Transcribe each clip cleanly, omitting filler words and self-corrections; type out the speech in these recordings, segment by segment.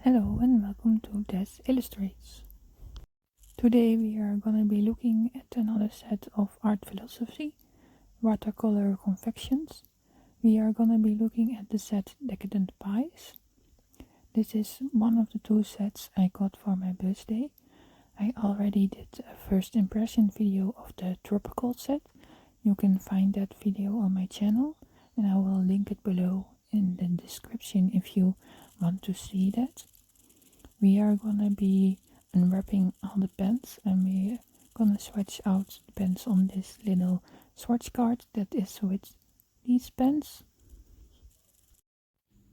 Hello and welcome to Des Illustrates. Today we are going to be looking at another set of art philosophy, watercolor confections. We are going to be looking at the set Decadent Pies. This is one of the two sets I got for my birthday. I already did a first impression video of the tropical set. You can find that video on my channel and I will link it below in the description if you want to see that. We are gonna be unwrapping all the pens and we're gonna swatch out the pens on this little swatch card that is with these pens.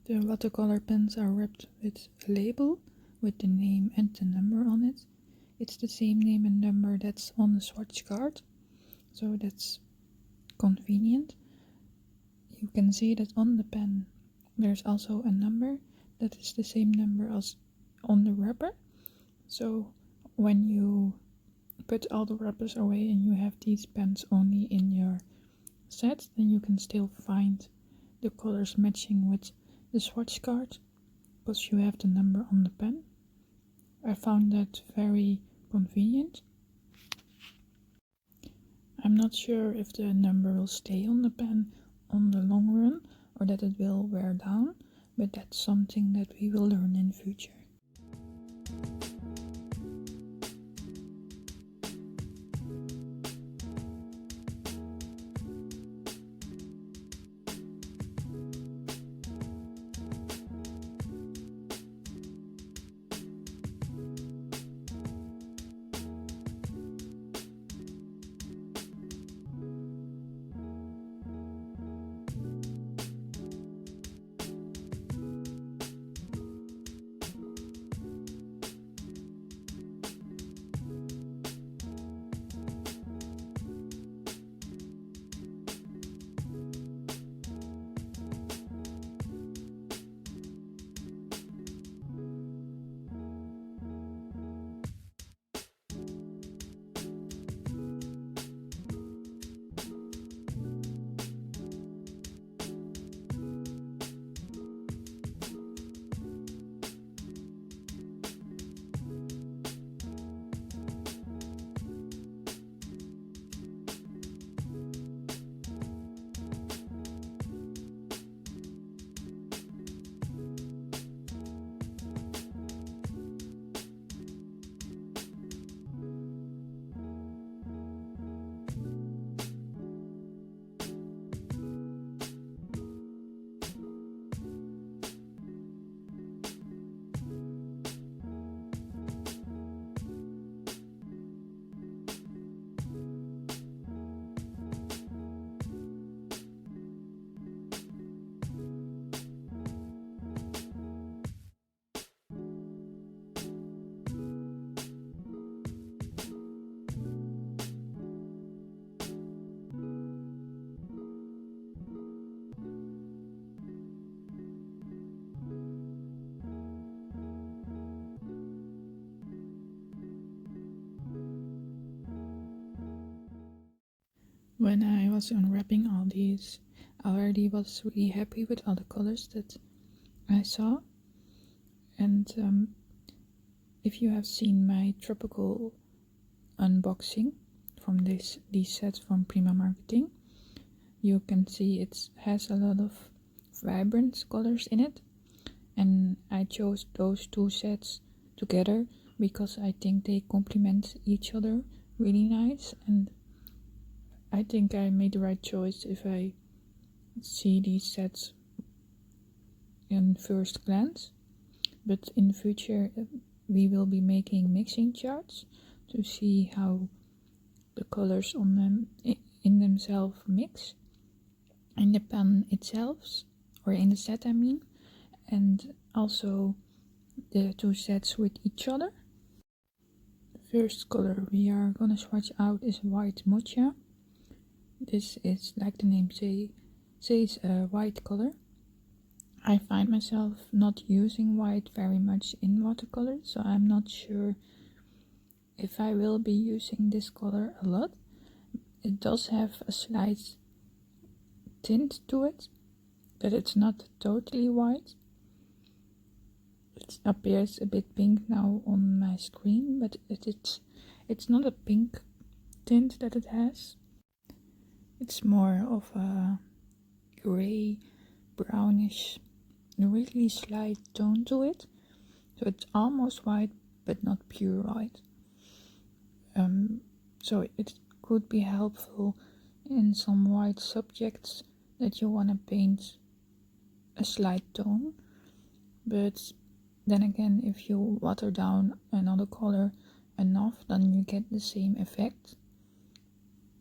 The watercolor pens are wrapped with a label with the name and the number on it. It's the same name and number that's on the swatch card, so that's convenient. You can see that on the pen there's also a number that is the same number as on the wrapper, so when you put all the wrappers away and you have these pens only in your set, then you can still find the colors matching with the swatch card because you have the number on the pen. I found that very convenient. I'm not sure if the number will stay on the pen on the long run or that it will wear down, but that's something that we will learn in future. When I was unwrapping all these, I already was really happy with all the colors that I saw. And if you have seen my tropical unboxing from these sets from Prima marketing, you can see it has a lot of vibrant colors in it. And I chose those two sets together because I think they complement each other really nice, and I think I made the right choice if I see these sets in first glance. But in the future we will be making mixing charts to see how the colors on them in themselves mix in the pen itself, or in the set I mean, and also the two sets with each other. The first color we are gonna swatch out is white mocha. This is, like the name says, a white color. I find myself not using white very much in watercolor, so I'm not sure if I will be using this color a lot. It does have a slight tint to it, but it's not totally white. it appears a bit pink now on my screen, but it's not a pink tint that it has. It's more of a gray, brownish, really slight tone to it. So it's almost white, but not pure white. So it could be helpful in some white subjects that you want to paint a slight tone. But then again, if you water down another color enough, then you get the same effect.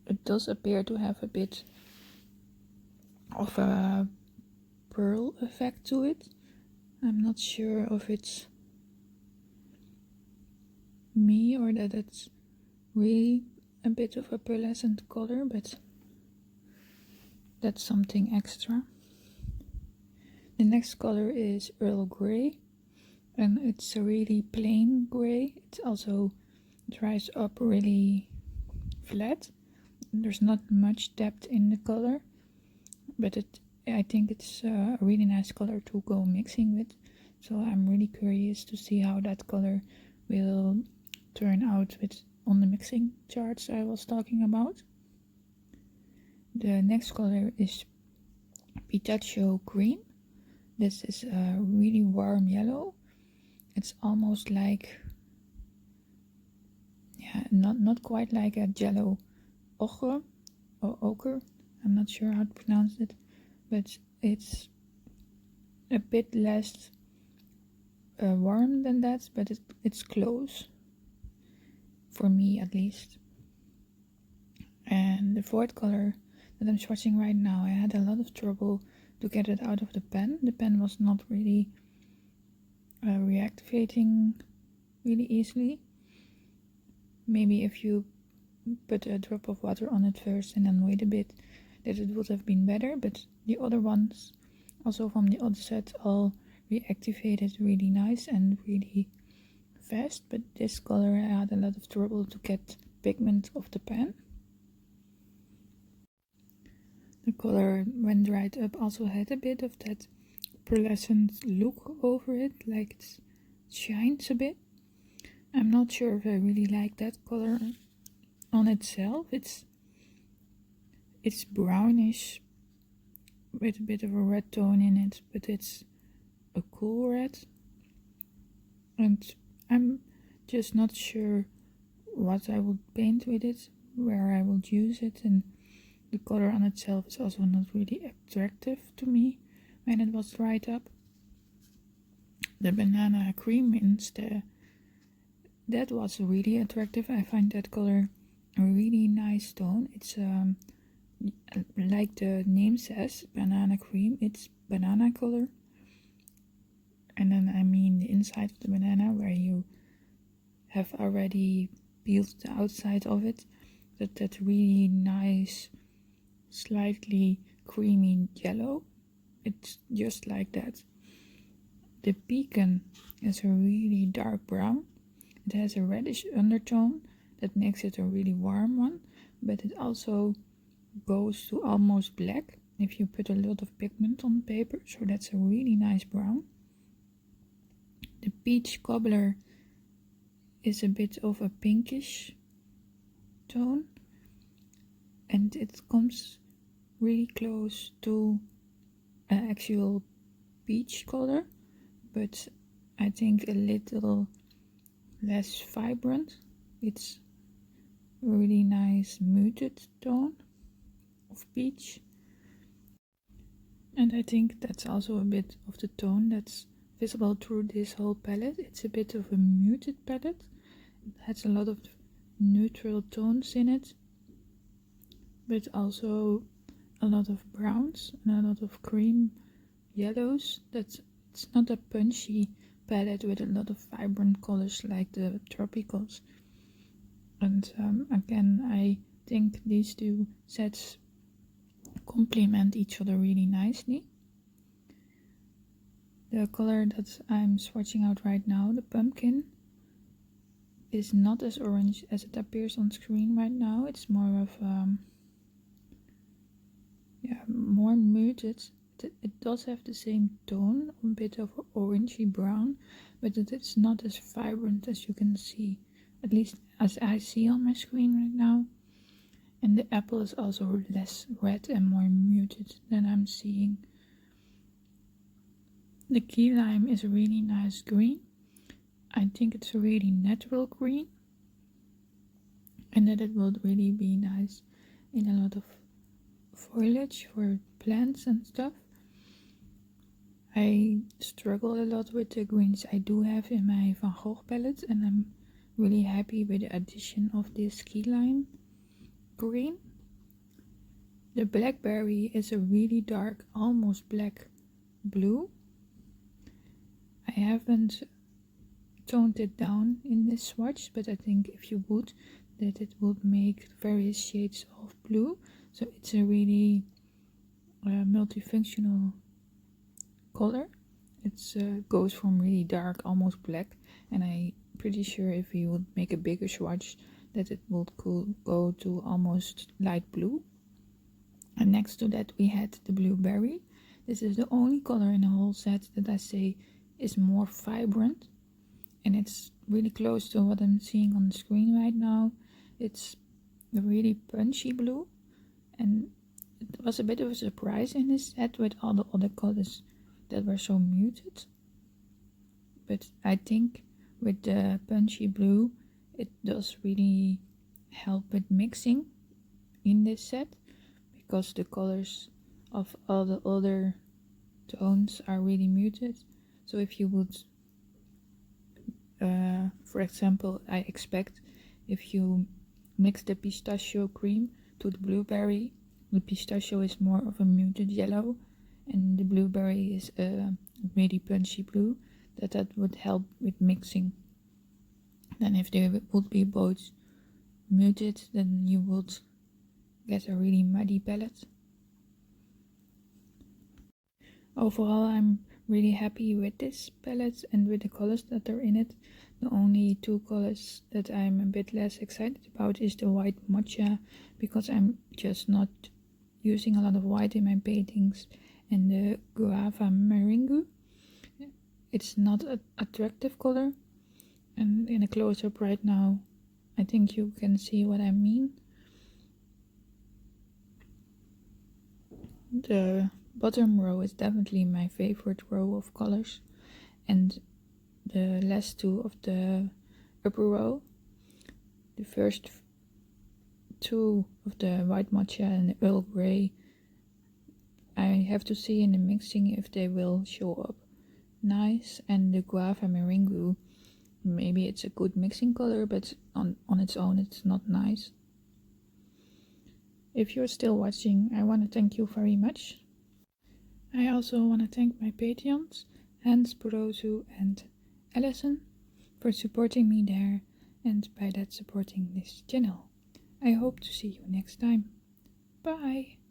It does appear to have a bit of a pearl effect to it. I'm not sure if it's me or that it's really a bit of a pearlescent color, but that's something extra. The next color is Earl Grey, and it's a really plain gray. It also dries up really flat. There's not much depth in the color, but I think it's a really nice color to go mixing with. So I'm really curious to see how that color will turn out on the mixing charts I was talking about. The next color is Pistachio Cream. This is a really warm yellow. It's almost like, not quite like a jello ochre or ochre. I'm not sure how to pronounce it, but it's a bit less warm than that, but it's close, for me at least. And the fourth color that I'm swatching right now, I had a lot of trouble to get it out of the pen. The pen was not really reactivating really easily. Maybe if you put a drop of water on it first and then wait a bit, that it would have been better. But the other ones, also from the other set, all reactivated really nice and really fast. But this color I had a lot of trouble to get pigment off the pen. The color, when dried up, also had a bit of that pearlescent look over it, like it shines a bit. I'm not sure if I really like that color on itself. It's brownish with a bit of a red tone in it, but it's a cool red. And I'm just not sure what I would paint with it, where I would use it, and the color on itself is also not really attractive to me when it was dried up. The banana cream instead, that was really attractive. I find that color a really nice tone. It's like the name says, banana cream, it's banana color. And then I mean the inside of the banana, where you have already peeled the outside of it, that really nice, slightly creamy yellow. It's just like that. The pecan is a really dark brown. It has a reddish undertone that makes it a really warm one, but it also goes to almost black if you put a lot of pigment on the paper, so that's a really nice brown. The peach cobbler is a bit of a pinkish tone, and it comes really close to an actual peach color, but I think a little less vibrant. It's a really nice muted tone of peach, and I think that's also a bit of the tone that's visible through this whole palette. It's a bit of a muted palette. It has a lot of neutral tones in it, but also a lot of browns and a lot of cream yellows. It's not a punchy palette with a lot of vibrant colors like the tropicals. And again, I think these two sets complement each other really nicely. The color that I'm swatching out right now, the pumpkin, is not as orange as it appears on screen right now. It's more of more muted. it does have the same tone, a bit of orangey brown, but it's not as vibrant as you can see, at least as I see on my screen right now. And the apple is also less red and more muted than I'm seeing. The key lime is a really nice green. I think it's a really natural green, and that it will really be nice in a lot of foliage for plants and stuff. I struggle a lot with the greens I do have in my Van Gogh palette, and I'm really happy with the addition of this key lime green. The Blackberry is a really dark, almost black blue. I haven't toned it down in this swatch, but I think if you would, that it would make various shades of blue. So it's a really multifunctional color. It goes from really dark, almost black, and I'm pretty sure if you would make a bigger swatch, that it would go to almost light blue. And next to that we had the blueberry. This is the only color in the whole set that I say is more vibrant, and it's really close to what I'm seeing on the screen right now. It's a really punchy blue, and it was a bit of a surprise in this set with all the other colors that were so muted. But I think with the punchy blue, it does really help with mixing in this set, because the colors of all the other tones are really muted. So if you would, for example, I expect if you mix the pistachio cream to the blueberry, the pistachio is more of a muted yellow and the blueberry is a really punchy blue, that would help with mixing. Then if they would be both muted, then you would get a really muddy palette. Overall, I'm really happy with this palette and with the colors that are in it. The only two colors that I'm a bit less excited about is the white matcha, because I'm just not using a lot of white in my paintings, and the guava meringue. It's not an attractive color, and in a close-up right now I think you can see what I mean. The bottom row is definitely my favorite row of colors, and the last two of the upper row, the first two of the white matcha and the Earl Grey, I have to see in the mixing if they will show up nice. And the guava meringue, maybe it's a good mixing color, but on its own it's not nice. If you're still watching, I want to thank you very much. I also want to thank my Patreons, Hans, Brozu and Allison, for supporting me there, and by that supporting this channel. I hope to see you next time. Bye!